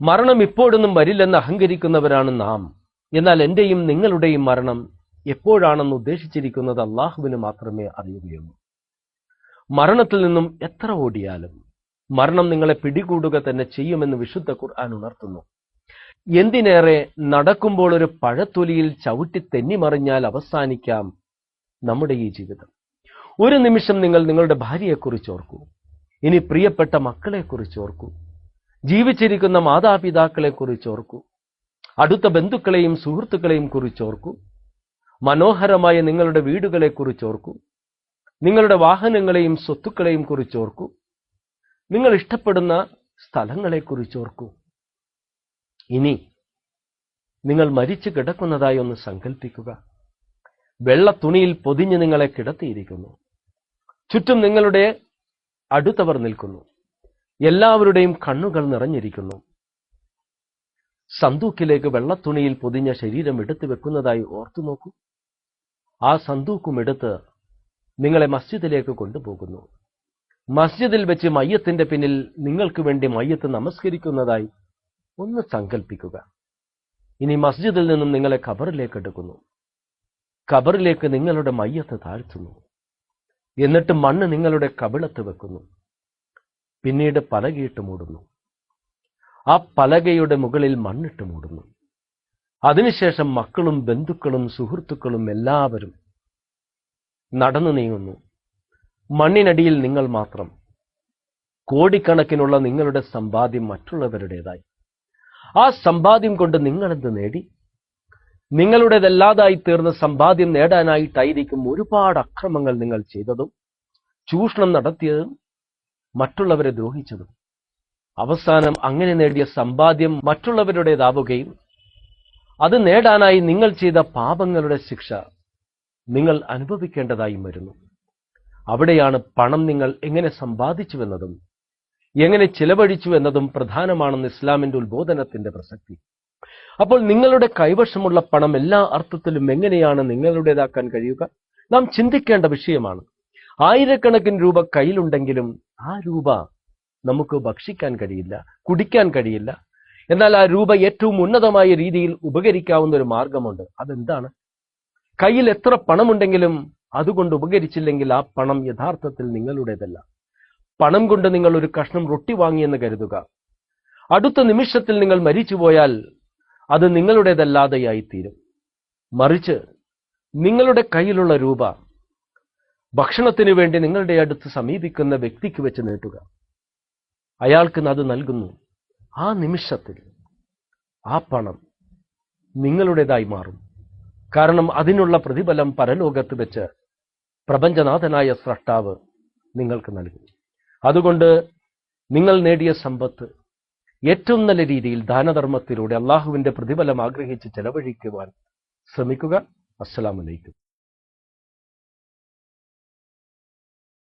മരണം ഇപ്പോഴൊന്നും വരില്ലെന്ന് അഹങ്കരിക്കുന്നവരാണ് നാം. എന്നാൽ എന്റെയും നിങ്ങളുടെയും മരണം എപ്പോഴാണെന്ന് ഉദ്ദേശിച്ചിരിക്കുന്നത് അള്ളാഹുവിന് മാത്രമേ അറിയുകയുള്ളൂ. മരണത്തിൽ നിന്നും എത്ര ഓടിയാലും മരണം നിങ്ങളെ പിടികൂടുക തന്നെ ചെയ്യുമെന്ന് വിശുദ്ധ ഖുർആൻ ഉണർത്തുന്നു. എന്തിനേറെ, നടക്കുമ്പോൾ ഒരു പഴത്തൊലിയിൽ ചവിട്ടി തെന്നിമറിഞ്ഞാൽ അവസാനിക്കാം നമ്മുടെ ഈ ജീവിതം. ഒരു നിമിഷം നിങ്ങൾ നിങ്ങളുടെ ഭാര്യയെക്കുറിച്ച് ഓർക്കൂ. ഇനി പ്രിയപ്പെട്ട മക്കളെക്കുറിച്ച് ഓർക്കൂ. ജീവിച്ചിരിക്കുന്ന മാതാപിതാക്കളെക്കുറിച്ച് ഓർക്കൂ. അടുത്ത ബന്ധുക്കളെയും സുഹൃത്തുക്കളെയും കുറിച്ച് ഓർക്കൂ. മനോഹരമായ നിങ്ങളുടെ വീടുകളെക്കുറിച്ച് ഓർക്കൂ. നിങ്ങളുടെ വാഹനങ്ങളെയും സ്വത്തുക്കളെയും കുറിച്ച് ഓർക്കൂ. നിങ്ങൾ ഇഷ്ടപ്പെടുന്ന സ്ഥലങ്ങളെക്കുറിച്ച് ഓർക്കൂ. ഇനി നിങ്ങൾ മരിച്ചു കിടക്കുന്നതായി ഒന്ന് സങ്കല്പിക്കുക. വെള്ള തുണിയിൽ പൊതിഞ്ഞ് നിങ്ങളെ കിടത്തിയിരിക്കുന്നു. ചുറ്റും നിങ്ങളുടെ അടുത്തവർ നിൽക്കുന്നു. എല്ലാവരുടെയും കണ്ണുകൾ നിറഞ്ഞിരിക്കുന്നു. സന്തൂക്കിലേക്ക് വെള്ളത്തുണിയിൽ പൊതിഞ്ഞ ശരീരം എടുത്തു വെക്കുന്നതായി ഓർത്തു നോക്കൂ. ആ സന്തൂക്കും എടുത്ത് നിങ്ങളെ മസ്ജിദിലേക്ക് കൊണ്ടുപോകുന്നു. മസ്ജിദിൽ വെച്ച് മയ്യത്തിന്റെ പിന്നിൽ നിങ്ങൾക്ക് വേണ്ടി മയ്യത്ത് നമസ്കരിക്കുന്നതായി ഒന്ന് സങ്കല്പിക്കുക. ഇനി മസ്ജിദിൽ നിന്നും നിങ്ങളെ ഖബറിലേക്ക് എടുക്കുന്നു. ഖബറിലേക്ക് നിങ്ങളുടെ മയ്യത്ത് താഴ്ത്തുന്നു. എന്നിട്ട് മണ്ണ് നിങ്ങളുടെ കവിളത്ത് വെക്കുന്നു. പിന്നീട് പലകയിട്ട് മൂടുന്നു. ആ പലകയുടെ മുകളിൽ മണ്ണിട്ട് മൂടുന്നു. അതിനുശേഷം മക്കളും ബന്ധുക്കളും സുഹൃത്തുക്കളും എല്ലാവരും നടന്നു നീങ്ങുന്നു. മണ്ണിനടിയിൽ നിങ്ങൾ മാത്രം. കോടിക്കണക്കിനുള്ള നിങ്ങളുടെ സമ്പാദ്യം മറ്റുള്ളവരുടേതായി. ആ സമ്പാദ്യം കൊണ്ട് നിങ്ങളെന്ത് നേടി? നിങ്ങളുടേതല്ലാതായി തീർന്ന സമ്പാദ്യം നേടാനായിട്ടായിരിക്കും ഒരുപാട് അക്രമങ്ങൾ നിങ്ങൾ ചെയ്തതും ചൂഷണം നടത്തിയതും മറ്റുള്ളവരെ ദ്രോഹിച്ചതും. അവസാനം അങ്ങനെ നേടിയ സമ്പാദ്യം മറ്റുള്ളവരുടേതാവുകയും അത് നേടാനായി നിങ്ങൾ ചെയ്ത പാപങ്ങളുടെ ശിക്ഷ നിങ്ങൾ അനുഭവിക്കേണ്ടതായും വരുന്നു. അവിടെയാണ് പണം നിങ്ങൾ എങ്ങനെ സമ്പാദിച്ചുവെന്നതും എങ്ങനെ ചിലവഴിച്ചു എന്നതും പ്രധാനമാണെന്ന് ഇസ്ലാമിന്റെ ഉത്ബോധനത്തിന്റെ പ്രസക്തി. അപ്പോൾ നിങ്ങളുടെ കൈവശമുള്ള പണം എല്ലാ അർത്ഥത്തിലും എങ്ങനെയാണ് നിങ്ങളുടേതാക്കാൻ കഴിയുക? നാം ചിന്തിക്കേണ്ട വിഷയമാണ്. ആയിരക്കണക്കിന് രൂപ കയ്യിലുണ്ടെങ്കിലും ആ രൂപ നമുക്ക് ഭക്ഷിക്കാൻ കഴിയില്ല, കുടിക്കാൻ കഴിയില്ല. എന്നാൽ ആ രൂപ ഏറ്റവും ഉന്നതമായ രീതിയിൽ ഉപകരിക്കാവുന്ന ഒരു മാർഗമുണ്ട്. അതെന്താണ്? കയ്യിൽ എത്ര പണമുണ്ടെങ്കിലും അതുകൊണ്ട് ഉപകരിച്ചില്ലെങ്കിൽ ആ പണം യഥാർത്ഥത്തിൽ നിങ്ങളുടേതല്ല. പണം കൊണ്ട് നിങ്ങൾ ഒരു കഷ്ണം റൊട്ടി വാങ്ങിയെന്ന് കരുതുക. അടുത്ത നിമിഷത്തിൽ നിങ്ങൾ മരിച്ചുപോയാൽ അത് നിങ്ങളുടേതല്ലാതെയായിത്തീരും. മറിച്ച് നിങ്ങളുടെ കയ്യിലുള്ള രൂപ ഭക്ഷണത്തിനു വേണ്ടി നിങ്ങളുടെ അടുത്ത് സമീപിക്കുന്ന വ്യക്തിക്ക് വെച്ച് നീട്ടുക. അയാൾക്ക് അത് നൽകുന്നു. ആ നിമിഷത്തിൽ ആ പണം നിങ്ങളുടേതായി മാറും. കാരണം അതിനുള്ള പ്രതിഫലം പരലോകത്ത് വെച്ച് പ്രപഞ്ചനാഥനായ സ്രഷ്ടാവ് നിങ്ങൾക്ക് നൽകും. അതുകൊണ്ട് നിങ്ങൾ നേടിയ സമ്പത്ത് ഏറ്റവും നല്ല രീതിയിൽ ദാനധർമ്മത്തിലൂടെ അള്ളാഹുവിന്റെ പ്രതിഫലം ആഗ്രഹിച്ച് ചെലവഴിക്കുവാൻ ശ്രമിക്കുക. അസ്സലാമു അലൈക്കും.